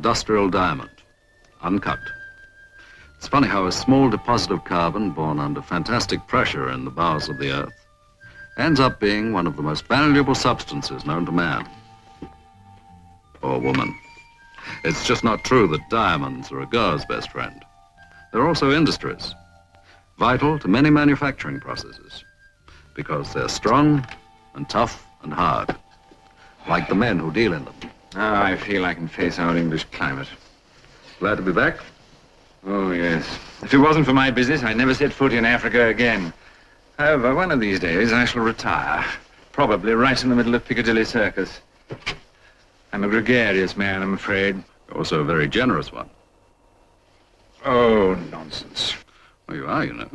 industrial diamond, uncut. It's funny how a small deposit of carbon born under fantastic pressure in the bowels of the earth ends up being one of the most valuable substances known to man or woman. It's just not true that diamonds are a girl's best friend. They're also industries, vital to many manufacturing processes, because they're strong and tough and hard, like the men who deal in them. Now I feel I can face our English climate. Glad to be back? Oh, yes. If it wasn't for my business, I'd never set foot in Africa again. However, one of these days I shall retire, probably right in the middle of Piccadilly Circus. I'm a gregarious man, I'm afraid. Also a very generous one. Oh, nonsense. Well, you are, you know.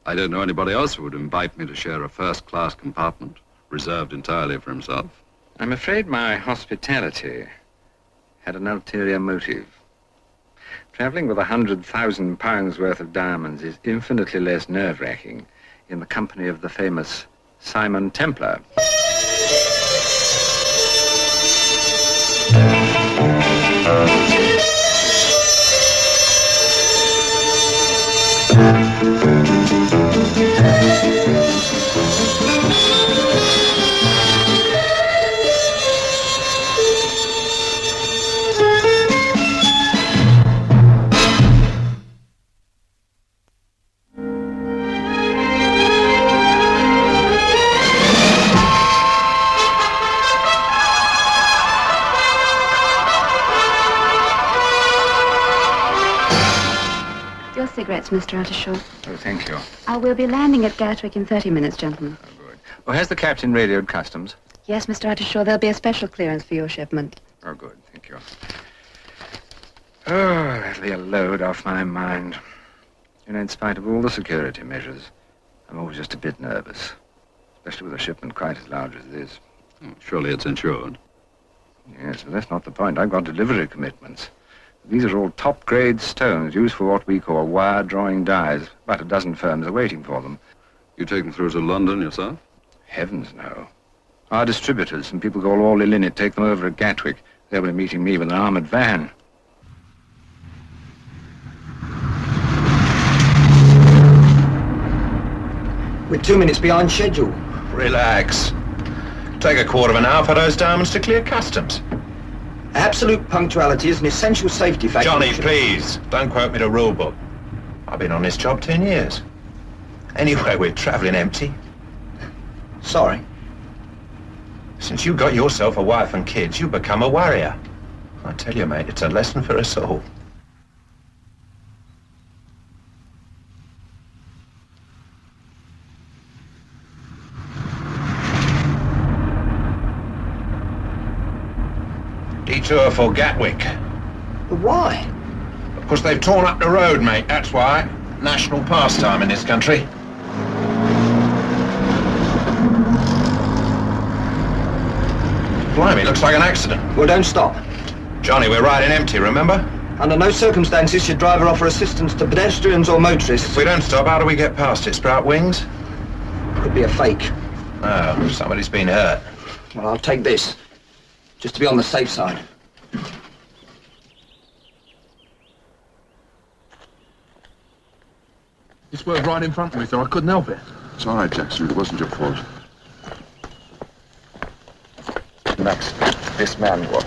I don't know anybody else who would invite me to share a first-class compartment, reserved entirely for himself. I'm afraid my hospitality had an ulterior motive. Traveling with £100,000 worth of diamonds is infinitely less nerve-wracking in the company of the famous Simon Templar. Cigarettes, Mr. Ottershaw. Oh, thank you. We'll be landing at Gatwick in 30 minutes, gentlemen. Oh, good. Oh, has the captain radioed customs? Yes, Mr. Ottershaw, there'll be a special clearance for your shipment. Oh, good. Thank you. Oh, that'll be a load off my mind. You know, in spite of all the security measures, I'm always just a bit nervous, especially with a shipment quite as large as this. Oh, surely it's insured. Yes, but that's not the point. I've got delivery commitments. These are all top-grade stones used for what we call wire-drawing dies. About a dozen firms are waiting for them. You take them through to London yourself? Heavens, no. Our distributors, some people called Orley Linnet, take them over at Gatwick. They'll be meeting me with an armored van. We're 2 minutes behind schedule. Relax. Take a quarter of an hour for those diamonds to clear customs. Absolute punctuality is an essential safety factor. Johnny, please, don't quote me the rule book. I've been on this job 10 years. Anyway, we're traveling empty. Sorry. Since you got yourself a wife and kids, you become a warrior. I tell you, mate, it's a lesson for us all. Detour for Gatwick. But why? Because they've torn up the road, mate, that's why. National pastime in this country. Blimey, looks like an accident. Well, don't stop. Johnny, we're riding empty, remember? Under no circumstances should driver offer assistance to pedestrians or motorists. If we don't stop, how do we get past it? Sprout wings? Could be a fake. Oh, somebody's been hurt. Well, I'll take this, just to be on the safe side. This swerved right in front of me, so I couldn't help it. It's all right, Jackson. It wasn't your fault. Max, this man what?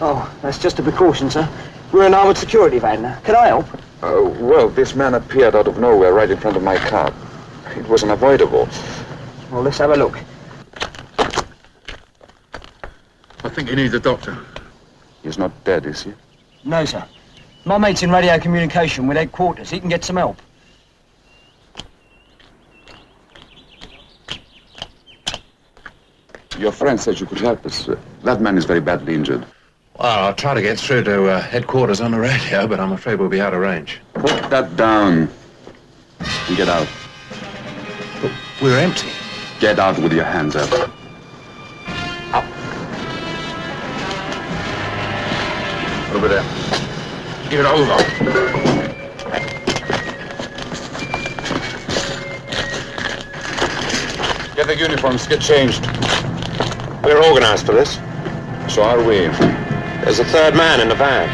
Oh, that's just a precaution, sir. We're an armored security van now. Can I help? Well, this man appeared out of nowhere right in front of my car. It was unavoidable. Well, let's have a look. I think he needs a doctor. He's not dead, is he? No, sir. My mate's in radio communication with headquarters. He can get some help. Your friend said you could help us. That man is very badly injured. Well, I'll try to get through to headquarters on the radio, but I'm afraid we'll be out of range. Put that down and get out. But we're empty. Get out with your hands up. Up. Over there. Give it over. Get the uniforms, get changed. We're organized for this. So are we. There's a third man in the van.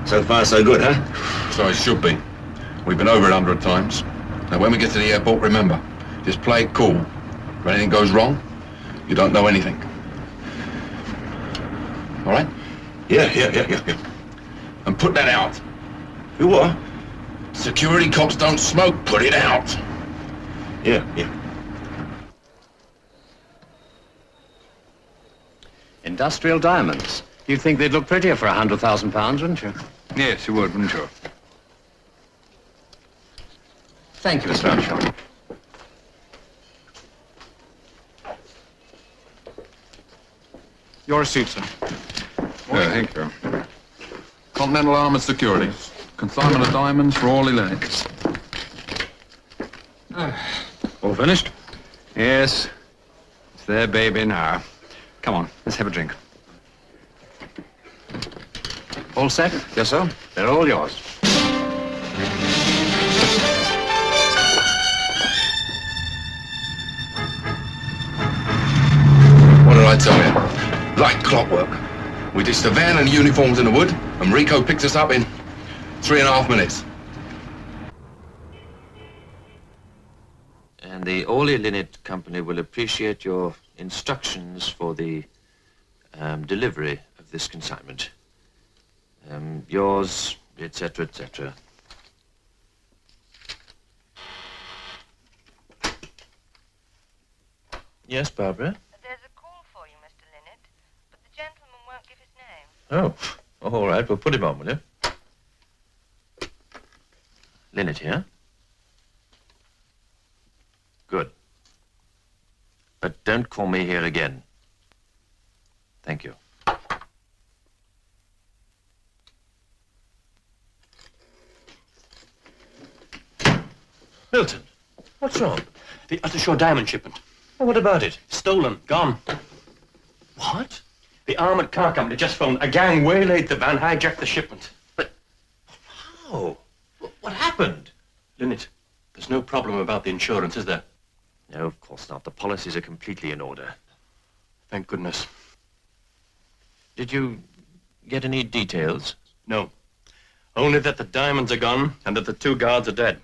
So far, so good, huh? So it should be. We've been over it 100 times. Now, when we get to the airport, remember, just play it cool. If anything goes wrong, you don't know anything. All right? Yeah. And put that out. You what? Security cops don't smoke. Put it out. Yeah. Industrial diamonds. You'd think they'd look prettier for £100,000, wouldn't you? Yes, you would, wouldn't you? Thank you, Mr. Armstrong. Your suit, sir. Yeah, thank you. Continental Armored Security. Consignment of diamonds for Orley Lennox. All finished? Yes. It's their baby now. Come on, let's have a drink. All set? Yes, sir. They're all yours. What did I tell you? Like clockwork. We ditched the van and the uniforms in the wood, and Rico picked us up in 3.5 minutes. And the Orley Linnet Company will appreciate your instructions for the delivery of this consignment. Yours, etc., etc. Yes, Barbara? There's a call for you, Mr. Linnet, but the gentleman won't give his name. Oh, all right. Well, put him on, will you? Linnet here? Good. But don't call me here again. Thank you. Milton, what's wrong? The Uttershaw diamond shipment. Oh, what about it? Stolen, gone. What? The armored car company just phoned. A gang waylaid the van, hijacked the shipment. But how? What happened? Linnet, there's no problem about the insurance, is there? No, of course not. The policies are completely in order. Thank goodness. Did you get any details? No. Only that the diamonds are gone and that the 2 guards are dead.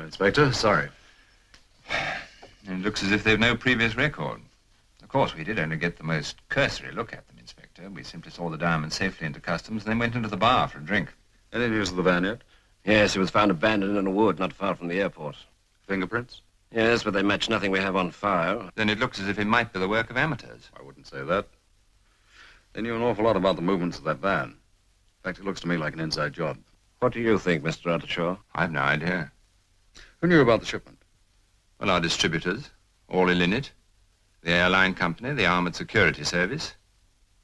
Inspector, sorry. It looks as if they've no previous record. Of course, we did only get the most cursory look at them, Inspector. We simply saw the diamonds safely into customs and then went into the bar for a drink. Any news of the van yet? Yes, it was found abandoned in a wood not far from the airport. Fingerprints? Yes, but they match nothing we have on file. Then it looks as if it might be the work of amateurs. I wouldn't say that. They knew an awful lot about the movements of that van. In fact, it looks to me like an inside job. What do you think, Mr. Uttershaw? I've no idea. Who knew about the shipment? Well, our distributors, Orley Linnet, the airline company, the Armored Security Service.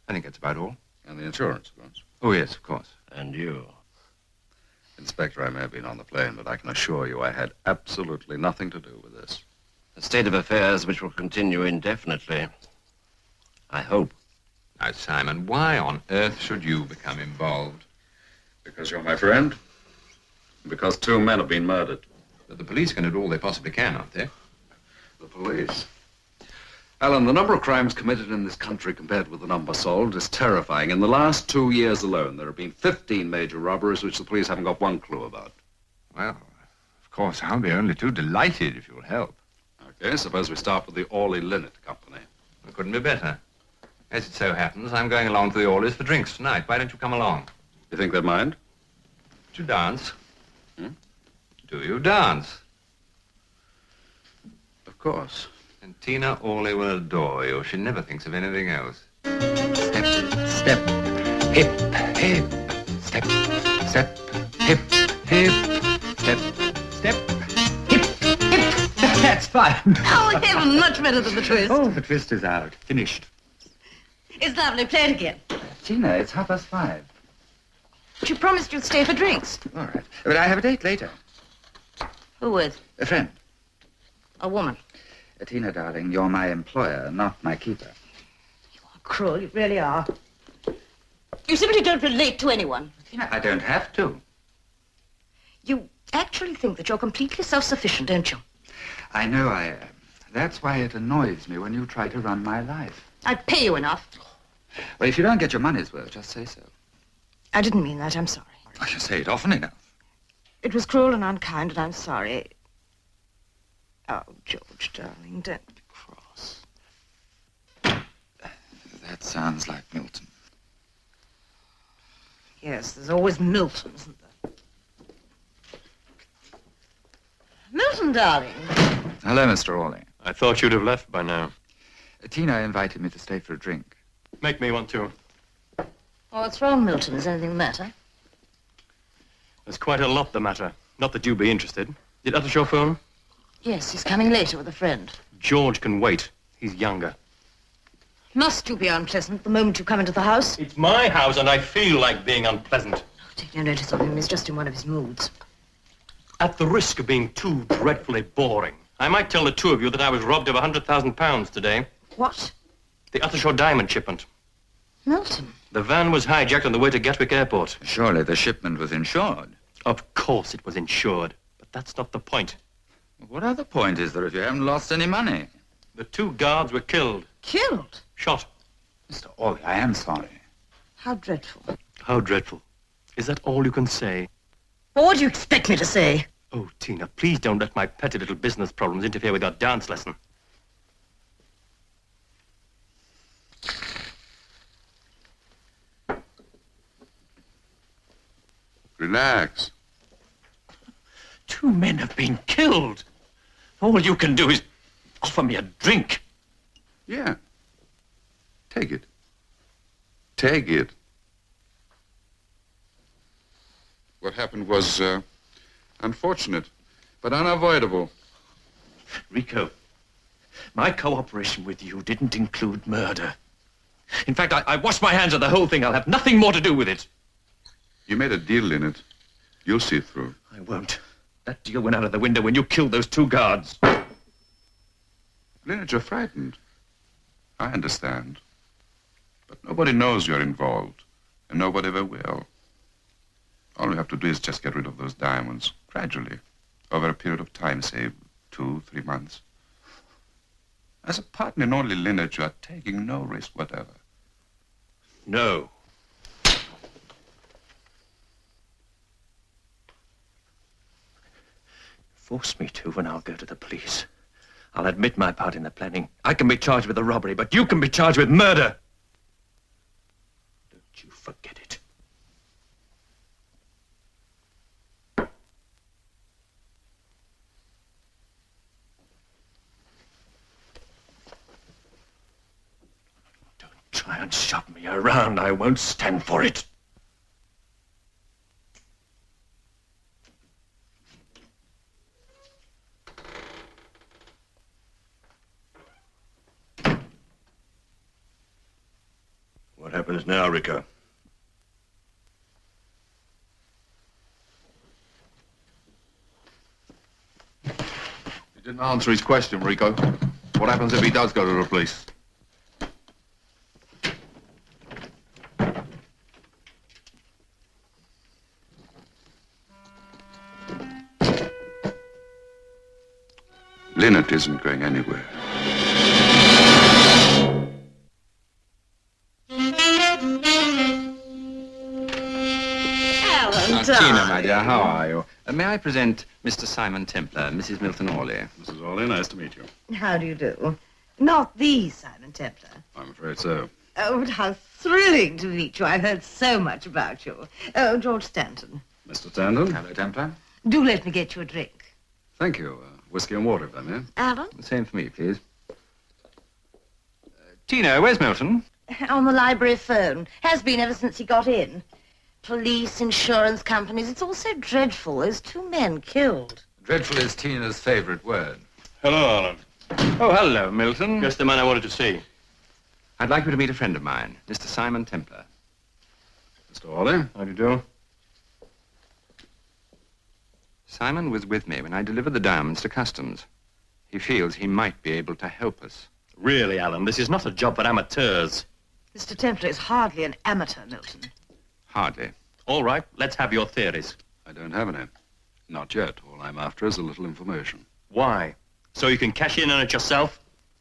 I think that's about all. And the insurance, of course. Oh, yes, of course. And you? Inspector, I may have been on the plane, but I can assure you I had absolutely nothing to do with this. A state of affairs which will continue indefinitely. I hope. Now, Simon, why on earth should you become involved? Because you're my friend. And because 2 men have been murdered. But the police can do all they possibly can, aren't they? The police? Alan, the number of crimes committed in this country compared with the number solved is terrifying. In the last 2 years alone, there have been 15 major robberies which the police haven't got one clue about. Well, of course, I'll be only too delighted if you'll help. Okay, suppose we start with the Orley Linnet Company. It couldn't be better. As it so happens, I'm going along to the Orleys for drinks tonight. Why don't you come along? You think they'd mind? Do you dance? Do you dance? Of course. And Tina Orley will adore you. She never thinks of anything else. Step, step, hip, hip. Step, step, hip, hip. Step, step, hip, hip. That's fine. Oh, heaven, much better than the twist. Oh, the twist is out. Finished. It's lovely. Play it again. Tina, it's 5:30. But you promised you'd stay for drinks. All right. But I have a date later. Who with? A friend. A woman. Tina, darling, you're my employer, not my keeper. Cruel, you really are. You simply don't relate to anyone. Tina, I don't have to. You actually think that you're completely self-sufficient, don't you? I know I am. That's why it annoys me when you try to run my life. I pay you enough. Well, if you don't get your money's worth, just say so. I didn't mean that. I'm sorry. I can say it often enough. It was cruel and unkind, and I'm sorry. Oh, George, darling, don't be cross. That sounds like Milton. Yes, there's always Milton, isn't there? Milton, darling. Hello, Mr. Orley. I thought you'd have left by now. Tina invited me to stay for a drink. Make me one, too. Oh, what's wrong, Milton? Is anything the matter? There's quite a lot the matter. Not that you'd be interested. Did Uttershaw phone? Yes, he's coming later with a friend. George can wait. He's younger. Must you be unpleasant the moment you come into the house? It's my house, and I feel like being unpleasant. Oh, take no notice of him. He's just in one of his moods. At the risk of being too dreadfully boring, I might tell the two of you that I was robbed of £100,000 today. What? The Uttershaw diamond shipment. Milton. The van was hijacked on the way to Gatwick Airport. Surely the shipment was insured. Of course it was insured, but that's not the point. What other point is there if you haven't lost any money? The two guards were killed. Killed? Shot. Mr. Orley, I am sorry. How dreadful. How dreadful. Is that all you can say? Well, what do you expect me to say? Oh, Tina, please don't let my petty little business problems interfere with your dance lesson. Relax. 2 men have been killed. All you can do is offer me a drink. Yeah. Take it. Take it. What happened was unfortunate, but unavoidable. Rico, my cooperation with you didn't include murder. In fact, I washed my hands of the whole thing. I'll have nothing more to do with it. You made a deal in it. You'll see it through. I won't. That deal went out of the window when you killed those 2 guards. Leonard, you're frightened. I understand. But nobody knows you're involved, and nobody ever will. All we have to do is just get rid of those diamonds, gradually, over a period of time, say 2-3 months. As a partner in only Leonard, you are taking no risk whatever. No. Force me to, and I'll go to the police. I'll admit my part in the planning. I can be charged with the robbery, but you can be charged with murder. Don't you forget it. Don't try and shove me around. I won't stand for it. What happens now, Rico? You didn't answer his question, Rico. What happens if he does go to the police? Leonard isn't going anywhere. Tina, my dear, how are you? May I present Mr. Simon Templar, Mrs. Milton Orley? Mrs. Orley, nice to meet you. How do you do? Not the Simon Templar. I'm afraid so. Oh, but how thrilling to meet you. I've heard so much about you. Oh, George Stanton. Mr. Stanton? Hello, Templar. Do let me get you a drink. Thank you. Whiskey and water, if I may. Alan? The same for me, please. Tina, where's Milton? On the library phone. Has been ever since he got in. Police, insurance companies. It's all so dreadful. Those 2 men killed. Dreadful is Tina's favorite word. Hello, Alan. Oh, hello, Milton. Just the man I wanted to see. I'd like you to meet a friend of mine, Mr. Simon Templar. Mr. Hawley? How do you do? Simon was with me when I delivered the diamonds to customs. He feels he might be able to help us. Really, Alan, this is not a job for amateurs. Mr. Templar is hardly an amateur, Milton. Hardly. All right, let's have your theories. I don't have any. Not yet. All I'm after is a little information. Why? So you can cash in on it yourself?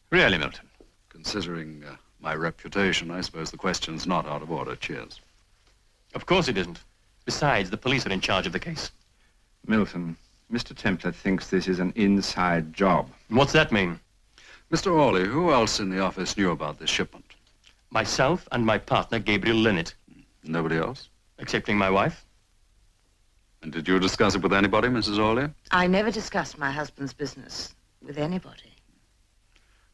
Really, Milton? Considering my reputation, I suppose the question's not out of order. Cheers. Of course it isn't. Besides, the police are in charge of the case. Milton, Mr. Templar thinks this is an inside job. What's that mean? Mr. Hawley, who else in the office knew about this shipment? Myself and my partner, Gabriel Linnet. Nobody else? Excepting my wife. And did you discuss it with anybody, Mrs. Hawley? I never discussed my husband's business with anybody.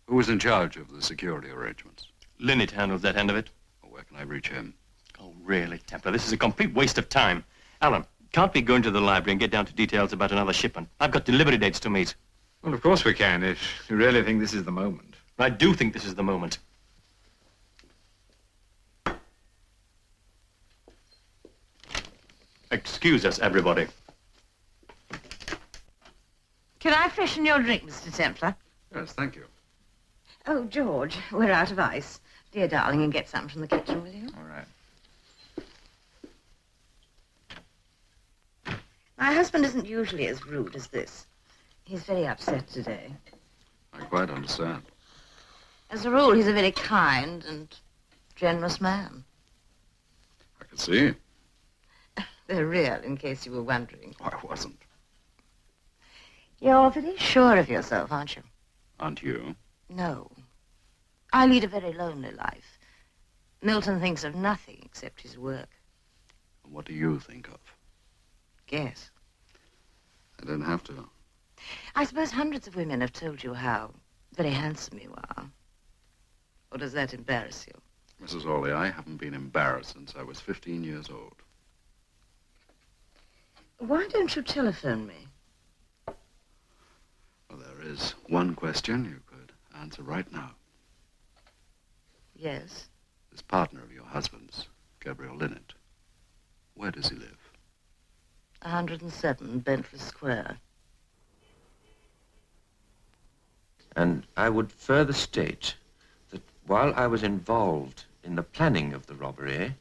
Who was in charge of the security arrangements? Linnet handles that end of it. Well, where can I reach him? Oh, really, Templar, this is a complete waste of time. Alan, can't we go into the library and get down to details about another shipment? I've got delivery dates to meet. Well, of course we can, if you really think this is the moment. I do think this is the moment. Excuse us, everybody. Can I freshen your drink, Mr. Templar? Yes, thank you. Oh, George, we're out of ice. Dear darling, and get some from the kitchen, will you? All right. My husband isn't usually as rude as this. He's very upset today. I quite understand. As a rule, he's a very kind and generous man. I can see. They're real, in case you were wondering. I wasn't. You're very sure of yourself, aren't you? Aren't you? No. I lead a very lonely life. Milton thinks of nothing except his work. And what do you think of? Guess. I don't have to. I suppose hundreds of women have told you how very handsome you are. Or does that embarrass you? Mrs. Hawley, I haven't been embarrassed since I was 15 years old. Why don't you telephone me? Well, there is one question you could answer right now. Yes? This partner of your husband's, Gabriel Linnet, where does he live? 107 Bentley Square. And I would further state that while I was involved in the planning of the robbery,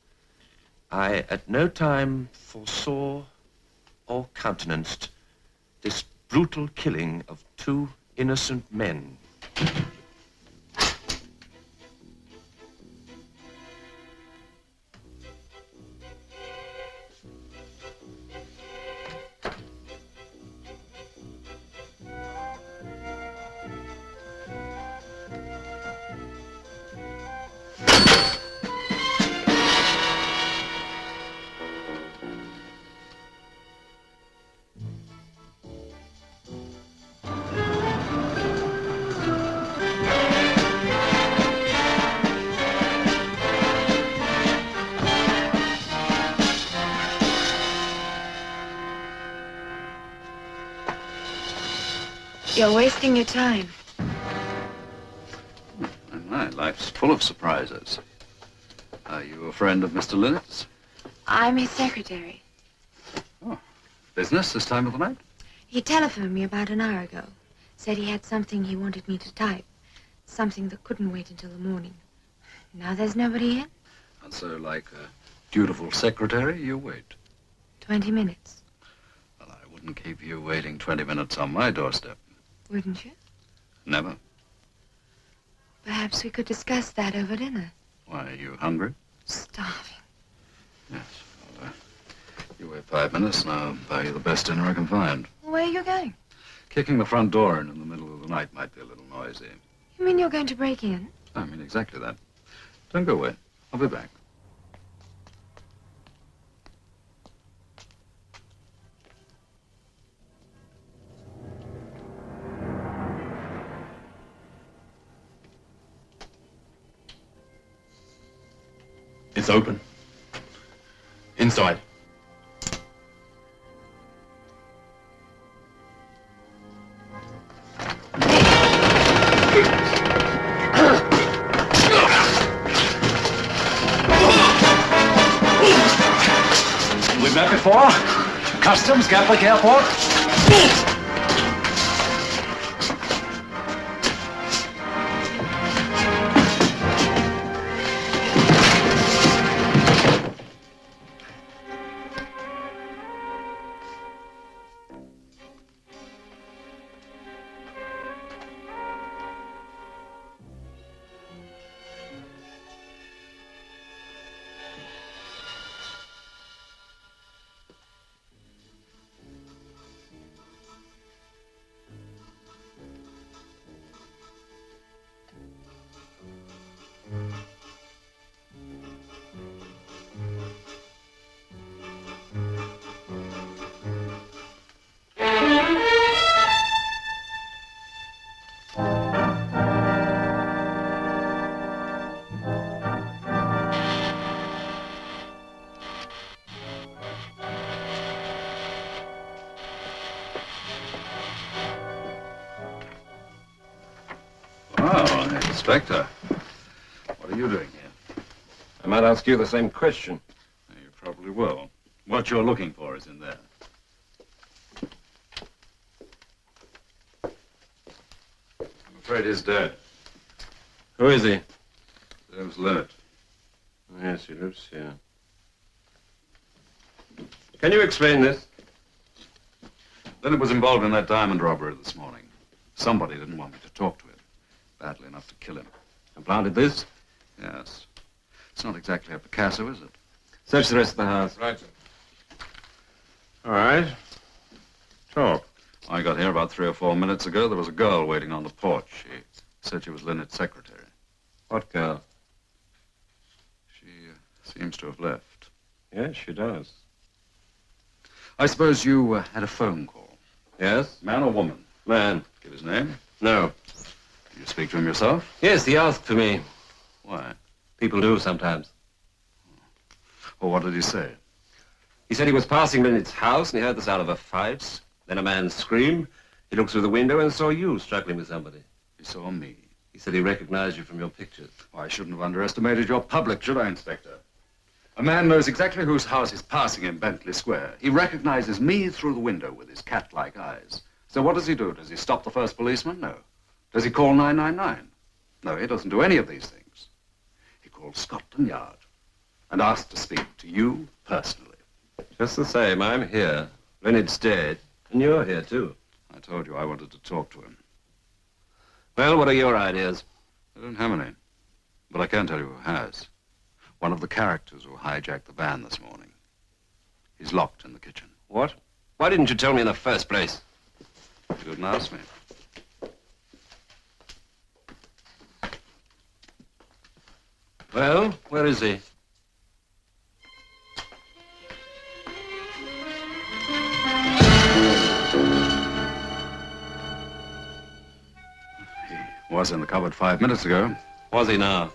I at no time foresaw or countenanced this brutal killing of two innocent men. You're wasting your time. My life's full of surprises. Are you a friend of Mr. Linnet's? I'm his secretary. Business this time of the night? He telephoned me about an hour ago. Said he had something he wanted me to type. Something that couldn't wait until the morning. Now there's nobody in. And so, like a dutiful secretary, you wait. 20 minutes. Well, I wouldn't keep you waiting 20 minutes on my doorstep. Wouldn't you? Never. Perhaps we could discuss that over dinner. Why, are you hungry? Starving. Yes. Well, you wait 5 minutes and I'll buy you the best dinner I can find. Where are you going? Kicking the front door in the middle of the night might be a little noisy. You mean you're going to break in? I mean exactly that. Don't go away. I'll be back. It's open. Inside. Been that before? Customs, Gatwick Airport? Oh, Inspector. What are you doing here? I might ask you the same question. You probably will. What you're looking for is in there. I'm afraid he's dead. Who is he? There's Leonard. Yes, he lives here. Can you explain this? Leonard was involved in that diamond robbery this morning. Somebody didn't want me to talk to him. Badly enough to kill him. And planted this? Yes. It's not exactly a Picasso, is it? Search the rest of the house. Right, sir. All right. Talk. I got here about 3 or 4 minutes ago. There was a girl waiting on the porch. She said she was Leonard's secretary. What girl? She seems to have left. Yes, she does. I suppose you had a phone call. Yes? Man or woman? Man. Give his name? No. Did you speak to him yourself? Yes, he asked for me. Why? People do sometimes. Well, what did he say? He said he was passing Leonard's house and he heard the sound of a fight. Then a man screamed. He looked through the window and saw you struggling with somebody. He saw me. He said he recognized you from your pictures. Well, I shouldn't have underestimated your public, should I, Inspector? A man knows exactly whose house is passing in Bentley Square. He recognizes me through the window with his cat-like eyes. So what does he do? Does he stop the first policeman? No. Does he call 999? No, he doesn't do any of these things. He calls Scotland Yard and asks to speak to you personally. Just the same, I'm here. Leonard's dead. And you're here, too. I told you I wanted to talk to him. Well, what are your ideas? I don't have any. But I can tell you who has. One of the characters who hijacked the van this morning. He's locked in the kitchen. What? Why didn't you tell me in the first place? You didn't ask me. Well, where is he? He was in the cupboard 5 minutes ago. Was he now?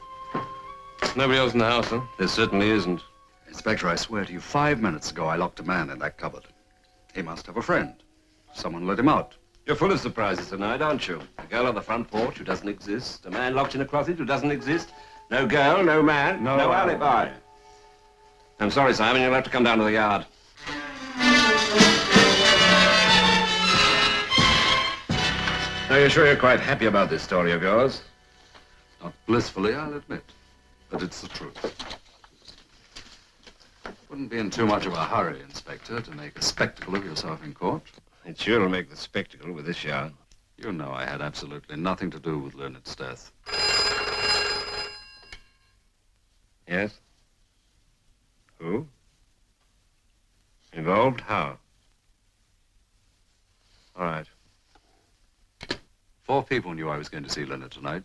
Nobody else in the house, huh? There certainly isn't. Inspector, I swear to you, 5 minutes ago I locked a man in that cupboard. He must have a friend. Someone let him out. You're full of surprises tonight, aren't you? A girl on the front porch who doesn't exist. A man locked in a closet who doesn't exist. No girl, no man, no alibi. I'm sorry, Simon, you'll have to come down to the yard. Are you sure you're quite happy about this story of yours? Not blissfully, I'll admit. But it's the truth. Wouldn't be in too much of a hurry, Inspector, to make a spectacle of yourself in court. It sure will make the spectacle with this yarn. You know I had absolutely nothing to do with Leonard's death. Yes? Who? Involved? How? All right. 4 people knew I was going to see Leonard tonight.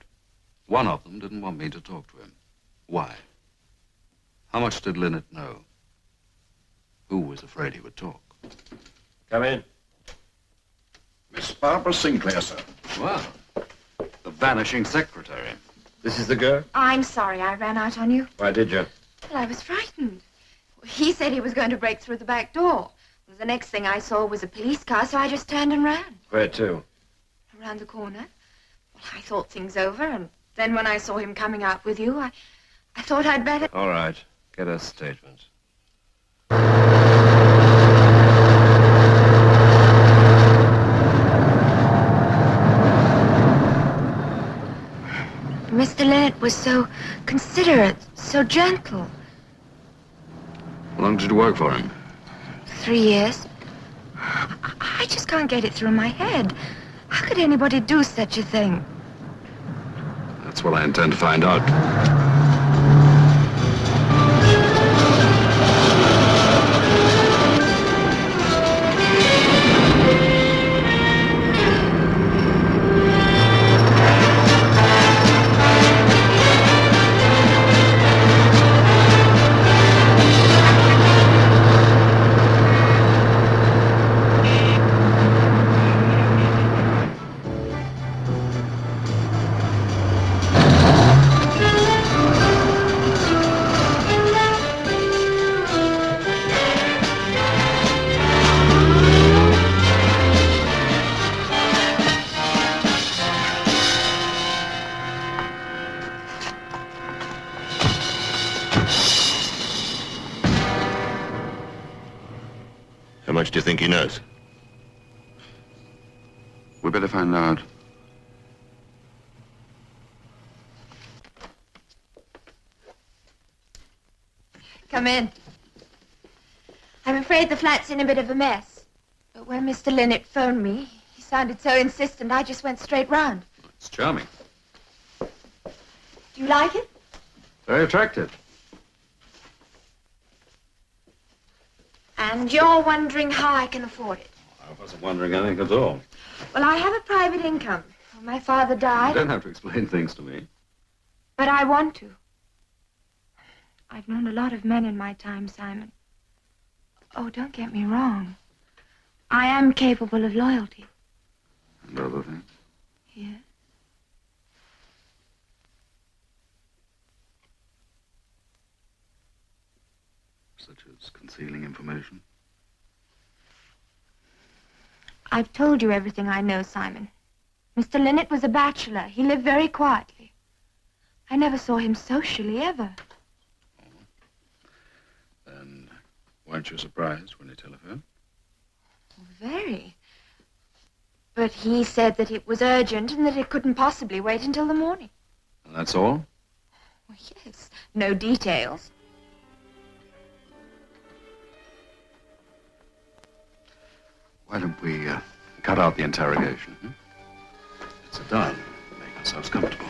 One of them didn't want me to talk to him. Why? How much did Leonard know? Who was afraid he would talk? Come in. Miss Barbara Sinclair, sir. Wow. The vanishing secretary. This is the girl? I'm sorry I ran out on you. Why did you? Well, I was frightened. He said he was going to break through the back door. Well, the next thing I saw was a police car, so I just turned and ran. Where to? Around the corner. Well, I thought things over, and then when I saw him coming out with you, I thought I'd better... All right. Get a statement. Mr. Linnett was so considerate, so gentle. How long did you work for him? 3 years. I just can't get it through my head. How could anybody do such a thing? That's what I intend to find out. How much do you think he knows? We better find out. Come in. I'm afraid the flat's in a bit of a mess. But when Mr. Linnett phoned me, he sounded so insistent, I just went straight round. It's charming. Do you like it? Very attractive. And you're wondering how I can afford it. I wasn't wondering anything at all. Well, I have a private income. When my father You died, don't have to explain things to me. but I want to. I've known a lot of men in my time, Simon. Oh, don't get me wrong. I am capable of loyalty. And other things. Yeah. Such as concealing information. I've told you everything I know, Simon. Mr. Linnett was a bachelor. He lived very quietly. I never saw him socially, ever. Then weren't you surprised when he telephoned? Very. But he said that it was urgent and that it couldn't possibly wait until the morning. And that's all? Well, yes. No details. Why don't we cut out the interrogation? Let's sit down. Make ourselves comfortable.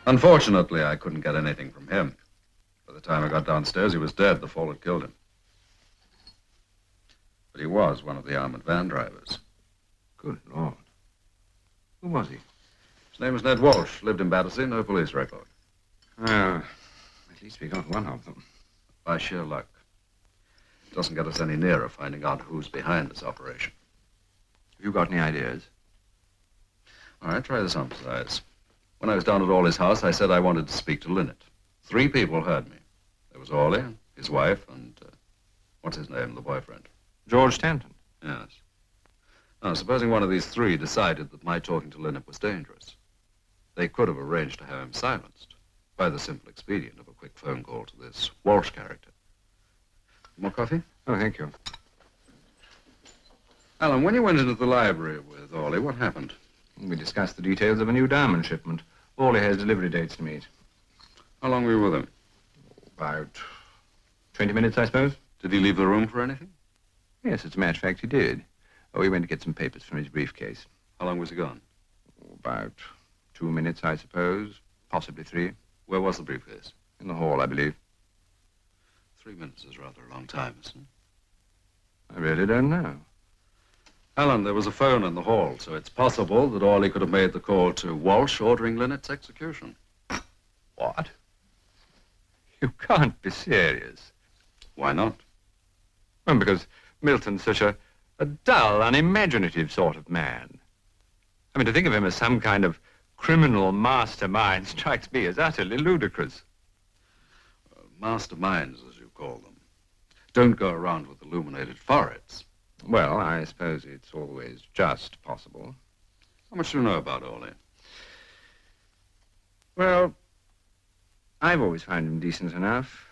Unfortunately, I couldn't get anything from him. By the time I got downstairs, he was dead. The fall had killed him. But he was one of the armored van drivers. Good Lord. Who was he? His name was Ned Walsh. Lived in Battersea. No police record. Well, at least we got one of them. By sheer luck. It doesn't get us any nearer finding out who's behind this operation. Have you got any ideas? All right, try this on for size. When I was down at Orley's house, I said I wanted to speak to Linnett. 3 people heard me. There was Orley, his wife, and, what's his name, the boyfriend? George Stanton. Yes. Now, supposing one of these 3 decided that my talking to Linnett was dangerous. They could have arranged to have him silenced by the simple expedient of a quick phone call to this Walsh character. More coffee? Oh, thank you. Alan, when you went into the library with Orley, what happened? We discussed the details of a new diamond shipment. Orley has delivery dates to meet. How long were you with him? About 20 minutes, I suppose. Did he leave the room for anything? Yes, as a matter of fact, he did. Oh, he went to get some papers from his briefcase. How long was he gone? About 2 minutes, I suppose. Possibly 3. Where was the briefcase? In the hall, I believe. 3 minutes is rather a long time, isn't it? I really don't know. Alan, there was a phone in the hall, so it's possible that Orley could have made the call to Walsh ordering Linnet's execution. What? You can't be serious. Why not? Well, because Milton's such a dull, unimaginative sort of man. I mean, to think of him as some kind of criminal mastermind strikes me as utterly ludicrous. Masterminds, as you call them, don't go around with illuminated foreheads. Well, I suppose it's always just possible. How much do you know about Orley? Well, I've always found him decent enough.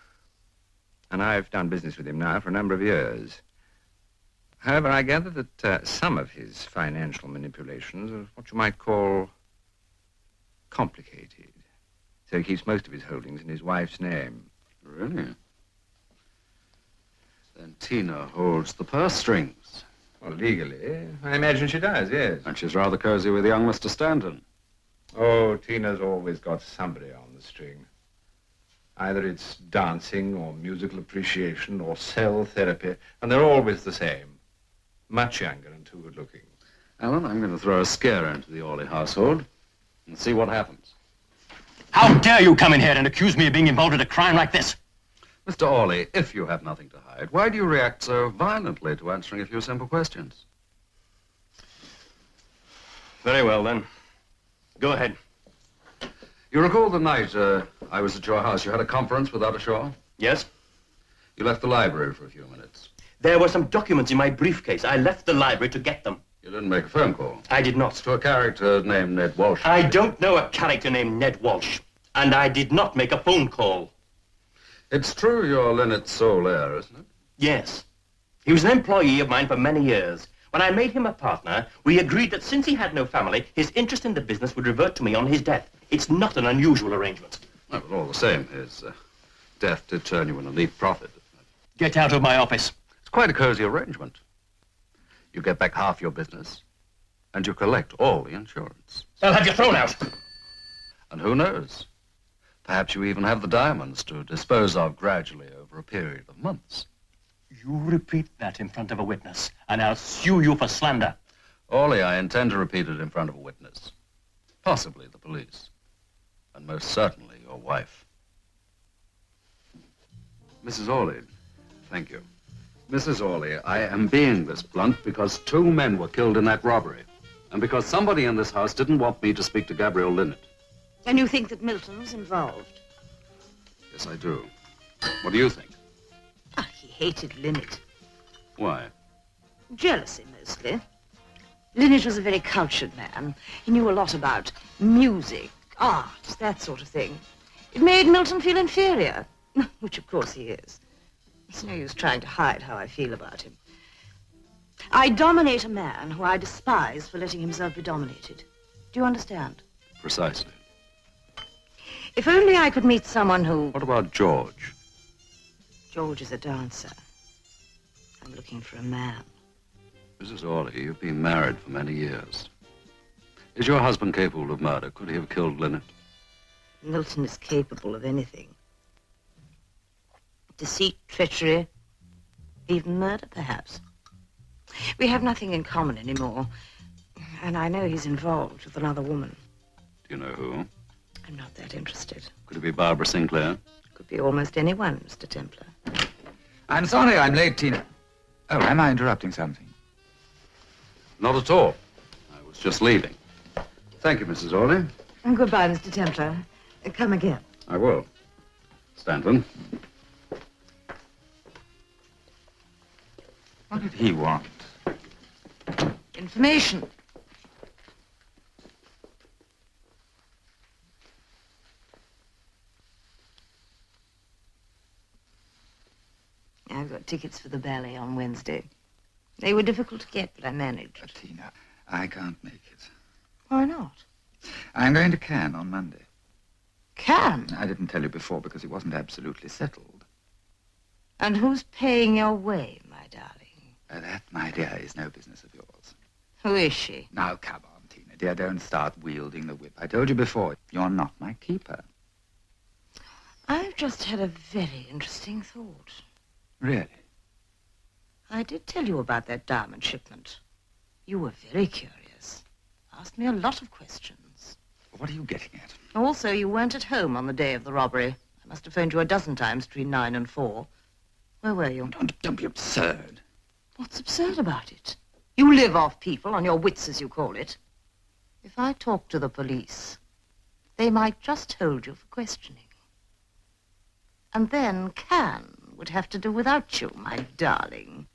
And I've done business with him now for a number of years. However, I gather that some of his financial manipulations are what you might call complicated. So he keeps most of his holdings in his wife's name. Really? Then Tina holds the purse strings. Well, legally, I imagine she does, yes. And she's rather cozy with young Mr. Stanton. Oh, Tina's always got somebody on the string. Either it's dancing or musical appreciation or cell therapy, and they're always the same. Much younger and too good looking. Alan, I'm going to throw a scare into the Orley household and see what happens. How dare you come in here and accuse me of being involved in a crime like this? Mr. Orley, if you have nothing to hide, why do you react so violently to answering a few simple questions? Very well, then. Go ahead. You recall the night I was at your house, you had a conference with Utter Shaw? Yes? You left the library for a few minutes. There were some documents in my briefcase. I left the library to get them. You didn't make a phone call? I did not. To a character named Ned Walsh? I don't know a character named Ned Walsh. And I did not make a phone call. It's true you're Linnet's sole heir, isn't it? Yes. He was an employee of mine for many years. When I made him a partner, we agreed that since he had no family, his interest in the business would revert to me on his death. It's not an unusual arrangement. Well, but all the same, his death did turn you in a neat profit. Get out of my office. It's quite a cozy arrangement. You get back half your business, and you collect all the insurance. I'll have you thrown out. And who knows? Perhaps you even have the diamonds to dispose of gradually over a period of months. You repeat that in front of a witness, and I'll sue you for slander. Orley, I intend to repeat it in front of a witness. Possibly the police. And most certainly your wife. Mrs. Orley, thank you. Mrs. Orley, I am being this blunt because 2 men were killed in that robbery. And because somebody in this house didn't want me to speak to Gabriel Linnet. And you think that Milton was involved? Yes, I do. What do you think? Ah, he hated Linnet. Why? Jealousy, mostly. Linnet was a very cultured man. He knew a lot about music, art, that sort of thing. It made Milton feel inferior, which of course he is. It's no use trying to hide how I feel about him. I dominate a man who I despise for letting himself be dominated. Do you understand? Precisely. If only I could meet someone who... What about George? George is a dancer. I'm looking for a man. Mrs. Orley, you've been married for many years. Is your husband capable of murder? Could he have killed Linnet? Milton is capable of anything. Deceit, treachery, even murder, perhaps. We have nothing in common anymore. And I know he's involved with another woman. Do you know who? I'm not that interested. Could it be Barbara Sinclair? Could be almost anyone, Mr. Templar. I'm sorry I'm late, Tina. Oh, am I interrupting something? Not at all. I was just leaving. Thank you, Mrs. Orley. And goodbye, Mr. Templar. Come again. I will. Stanton. What did he want? Information. I've got tickets for the ballet on Wednesday. They were difficult to get, but I managed. Tina, I can't make it. Why not? I'm going to Cannes on Monday. Cannes? I didn't tell you before because it wasn't absolutely settled. And who's paying your way, my darling? That, my dear, is no business of yours. Who is she? Now, come on, Tina, dear, don't start wielding the whip. I told you before, you're not my keeper. I've just had a very interesting thought. Really? I did tell you about that diamond shipment. You were very curious. Asked me a lot of questions. What are you getting at? Also, you weren't at home on the day of the robbery. I must have phoned you a dozen times between 9 and 4. Where were you? Don't be absurd. What's absurd about it? You live off people, on your wits, as you call it. If I talk to the police, they might just hold you for questioning. And then Cannes would have to do without you, my darling.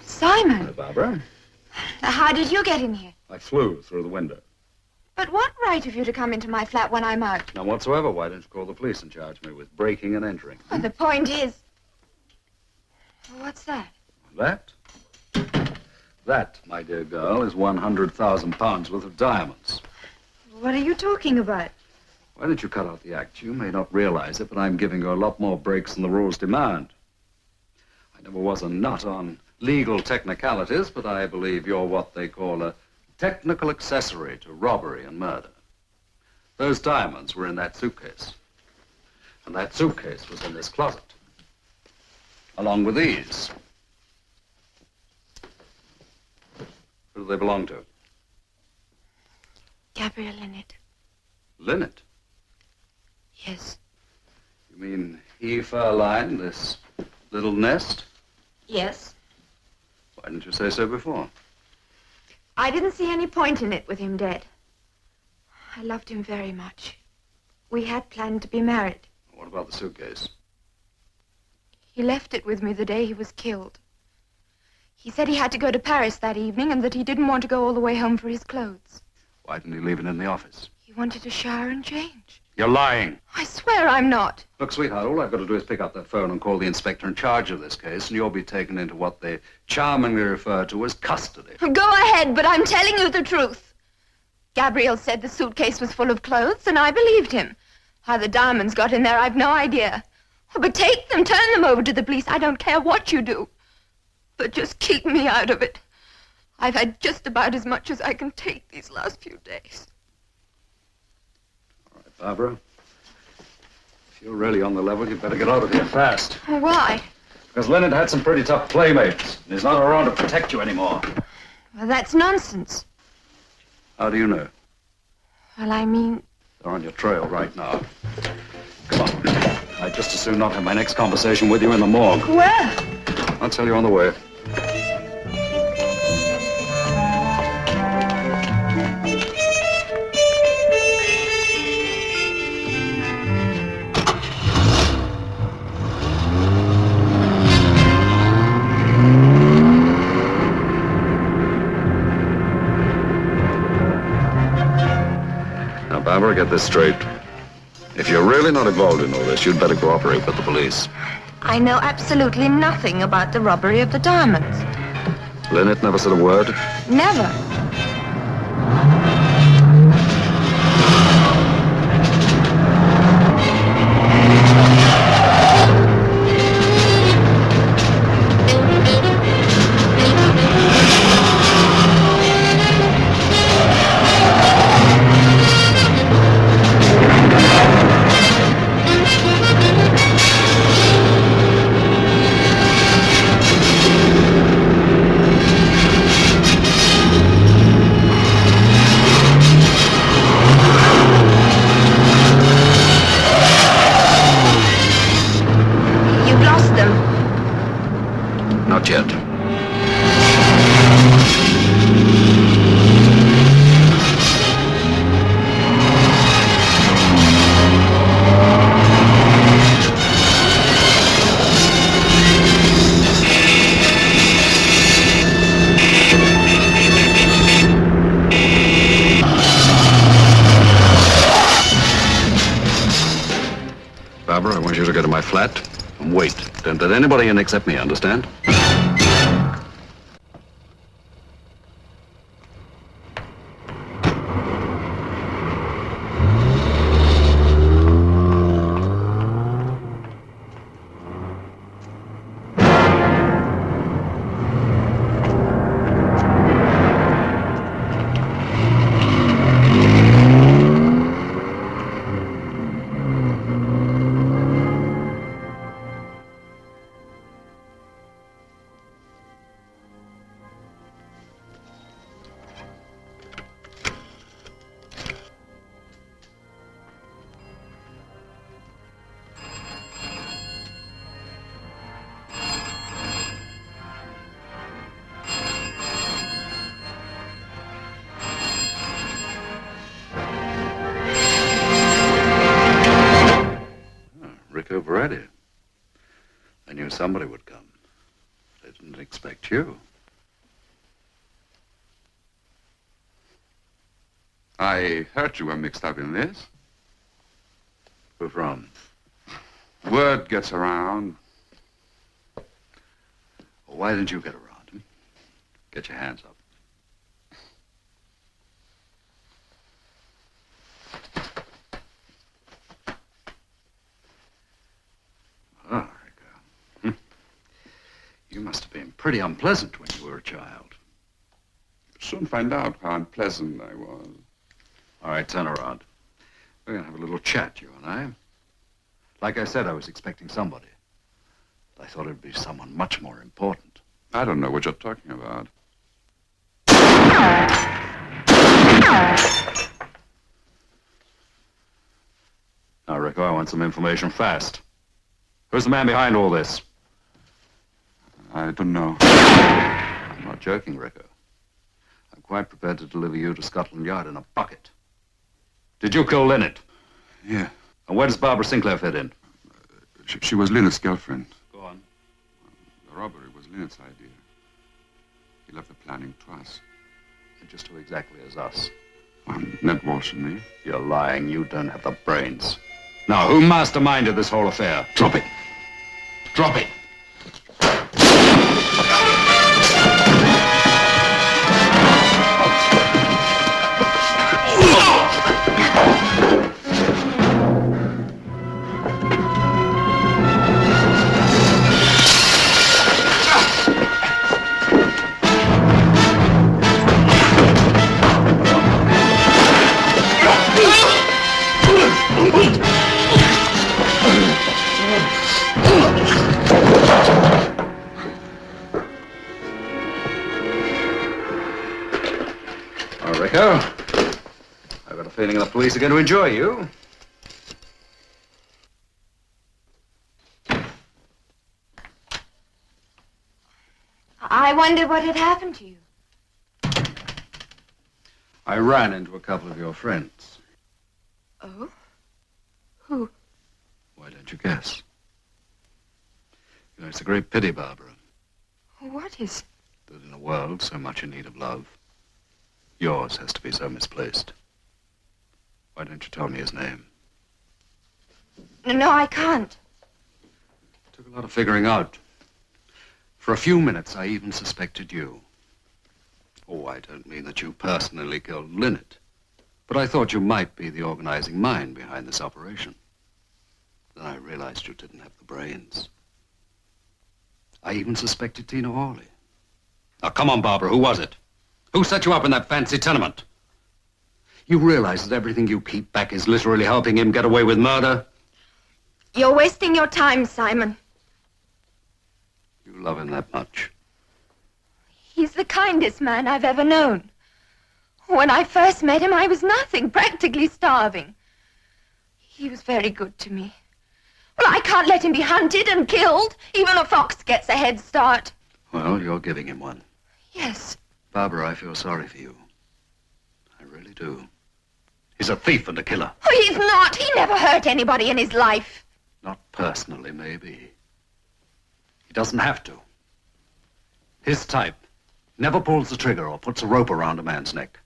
Simon, Barbara, how did you get in here? I flew through the window. But what right have you to come into my flat when I'm out? None whatsoever. Why don't you call the police and charge me with breaking and entering? Well, the point is... What's that? That, my dear girl, is 100,000 pounds worth of diamonds. What are you talking about? Why don't you cut out the act? You may not realize it, but I'm giving you a lot more breaks than the rules demand. I never was a nut on legal technicalities, but I believe you're what they call a technical accessory to robbery and murder. Those diamonds were in that suitcase. And that suitcase was in this closet. Along with these. Who do they belong to? Gabriel Linnet. Linnet? Yes. You mean he fur-lined this little nest? Yes. Why didn't you say so before? I didn't see any point in it with him dead. I loved him very much. We had planned to be married. What about the suitcase? He left it with me the day he was killed. He said he had to go to Paris that evening and that he didn't want to go all the way home for his clothes. Why didn't he leave it in the office? He wanted to shower and change. You're lying. I swear I'm not. Look, sweetheart, all I've got to do is pick up that phone and call the inspector in charge of this case, and you'll be taken into what they charmingly refer to as custody. Go ahead, but I'm telling you the truth. Gabriel said the suitcase was full of clothes, and I believed him. How the diamonds got in there, I've no idea. But take them, turn them over to the police. I don't care what you do. But just keep me out of it. I've had just about as much as I can take these last few days. All right, Barbara. If you're really on the level, you'd better get out of here fast. Why? Because Leonard had some pretty tough playmates, and he's not around to protect you anymore. Well, that's nonsense. How do you know? Well, I mean... They're on your trail right now. Come on. I'd just as soon not have my next conversation with you in the morgue. Where? I'll tell you on the way. get this straight. If you're really not involved in all this, you'd better cooperate with the police. I know absolutely nothing about the robbery of the diamonds. Lynette never said a word? Never. Not yet. Barbara, I want you to go to my flat and wait. Don't let anybody in except me, understand? Rico Veretti. I knew somebody would come. I didn't expect you. I heard you were mixed up in this. Who from? Word gets around. Well, why didn't you get around? Hmm? Get your hands up. Oh, Rico. You must have been pretty unpleasant when you were a child. You'll soon find out how unpleasant I was. All right, turn around. We're going to have a little chat, you and I. Like I said, I was expecting somebody. I thought it would be someone much more important. I don't know what you're talking about. Now, Rico, I want some information fast. Who's the man behind all this? I don't know. I'm not joking, Rico. I'm quite prepared to deliver you to Scotland Yard in a bucket. Did you kill Lynette? Yeah. And where does Barbara Sinclair fit in? She was Lynette's girlfriend. Go on. The robbery was Lynette's idea. He left the planning to us. And just who exactly is us? Ned Walsh and me. You're lying. You don't have the brains. Now, who masterminded this whole affair? Drop it. Drop it. Rico, I've got a feeling the police are going to enjoy you. I wondered what had happened to you. I ran into a couple of your friends. Oh? Who? Why don't you guess? You know, it's a great pity, Barbara, What is... that in a world so much in need of love, yours has to be so misplaced. Why don't you tell me his name? No, I can't. Took a lot of figuring out. For a few minutes, I even suspected you. Oh, I don't mean that you personally killed Linnet, but I thought you might be the organizing mind behind this operation. Then I realized you didn't have the brains. I even suspected Tina Hawley. Now, come on, Barbara, who was it? Who set you up in that fancy tenement? You realize that everything you keep back is literally helping him get away with murder? You're wasting your time, Simon. You love him that much. He's the kindest man I've ever known. When I first met him, I was nothing, practically starving. He was very good to me. Well, I can't let him be hunted and killed. Even a fox gets a head start. Well, you're giving him one. Yes. Barbara, I feel sorry for you. I really do. He's a thief and a killer. Oh, he's not. He never hurt anybody in his life. Not personally, maybe. He doesn't have to. His type never pulls the trigger or puts a rope around a man's neck.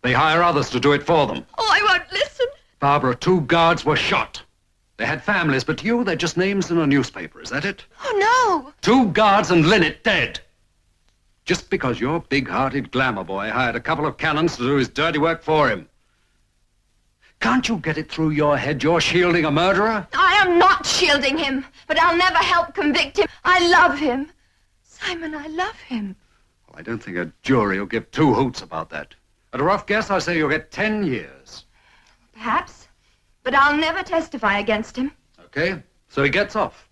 They hire others to do it for them. Oh, I won't listen. Barbara, 2 guards were shot. They had families, but you, they're just names in a newspaper. Is that it? Oh, no. 2 guards and Linnet dead. Just because your big-hearted glamour boy hired a couple of cannons to do his dirty work for him. Can't you get it through your head you're shielding a murderer? I am not shielding him, but I'll never help convict him. I love him. Simon, I love him. Well, I don't think a jury will give 2 hoots about that. At a rough guess, I say you'll get 10 years. Perhaps, but I'll never testify against him. Okay, so he gets off.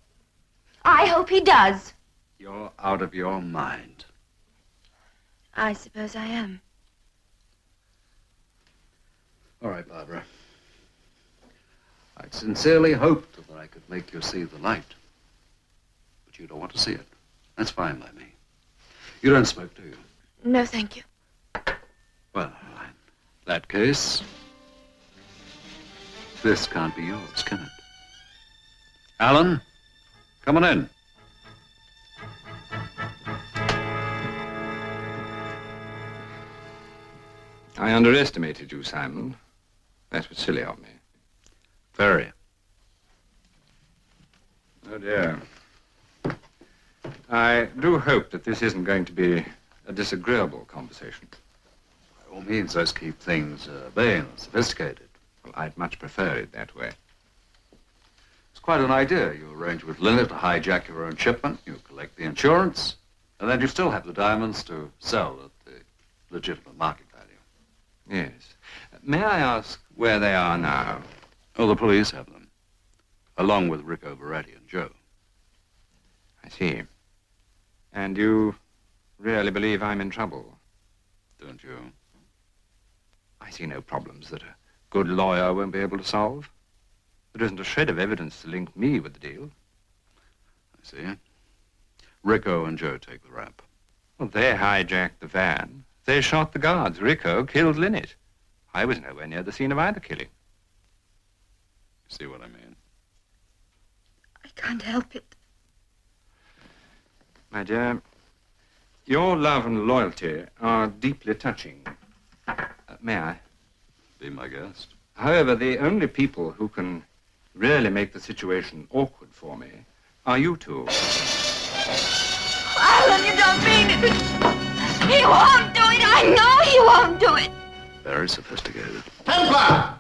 I hope he does. You're out of your mind. I suppose I am. All right, Barbara. I'd sincerely hoped that I could make you see the light. But you don't want to see it. That's fine by me. You don't smoke, do you? No, thank you. Well, in that case, this can't be yours, can it? Alan, come on in. I underestimated you, Simon. That was silly of me. Very. Oh, dear. I do hope that this isn't going to be a disagreeable conversation. By all means, let's keep things vain and sophisticated. Well, I'd much prefer it that way. It's quite an idea. You arrange with Linnet to hijack your own shipment, you collect the insurance, and then you still have the diamonds to sell at the legitimate market value. Yes. May I ask where they are now? Oh, the police have them, along with Rico Veretti and Joe. I see. And you really believe I'm in trouble? Don't you? I see no problems that a good lawyer won't be able to solve. There isn't a shred of evidence to link me with the deal. I see. Rico and Joe take the rap. Well, they hijacked the van. They shot the guards. Rico killed Linnet. I was nowhere near the scene of either killing. See what I mean? I can't help it. My dear, your love and loyalty are deeply touching. May I? Be my guest. However, the only people who can really make the situation awkward for me are you two. Alan, you don't mean it. He won't do it. I know he won't do it. Very sophisticated. Templar!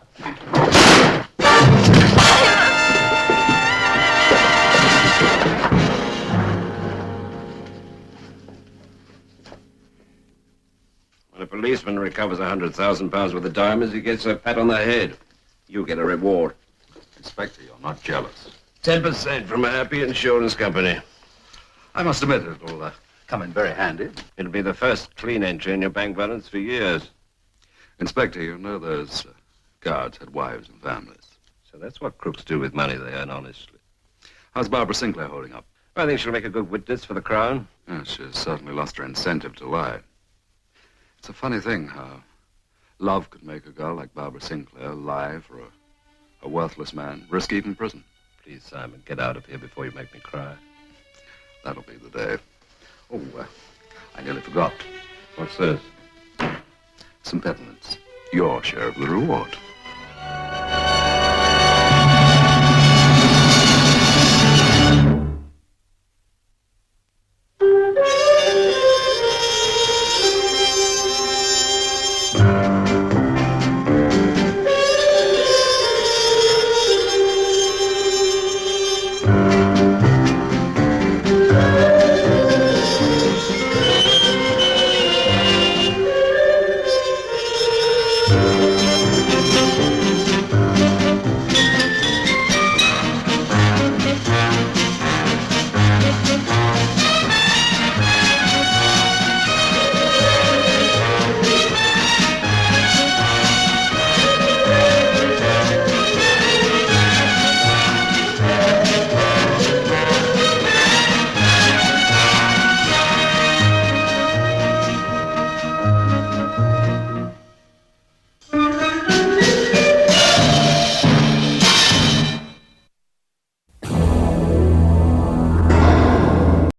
When a policeman recovers £100,000 worth of diamonds, he gets a pat on the head. You get a reward. Inspector, you're not jealous. 10% from a happy insurance company. I must admit it'll come in very handy. It'll be the first clean entry in your bank balance for years. Inspector, you know those guards had wives and families. So that's what crooks do with money they earn honestly. How's Barbara Sinclair holding up? I think she'll make a good witness for the Crown. Yes, she's certainly lost her incentive to lie. It's a funny thing how love could make a girl like Barbara Sinclair lie for a worthless man, risk even prison. Please, Simon, get out of here before you make me cry. That'll be the day. Oh, I nearly forgot. What's this? Some peppermints. Your share of the reward.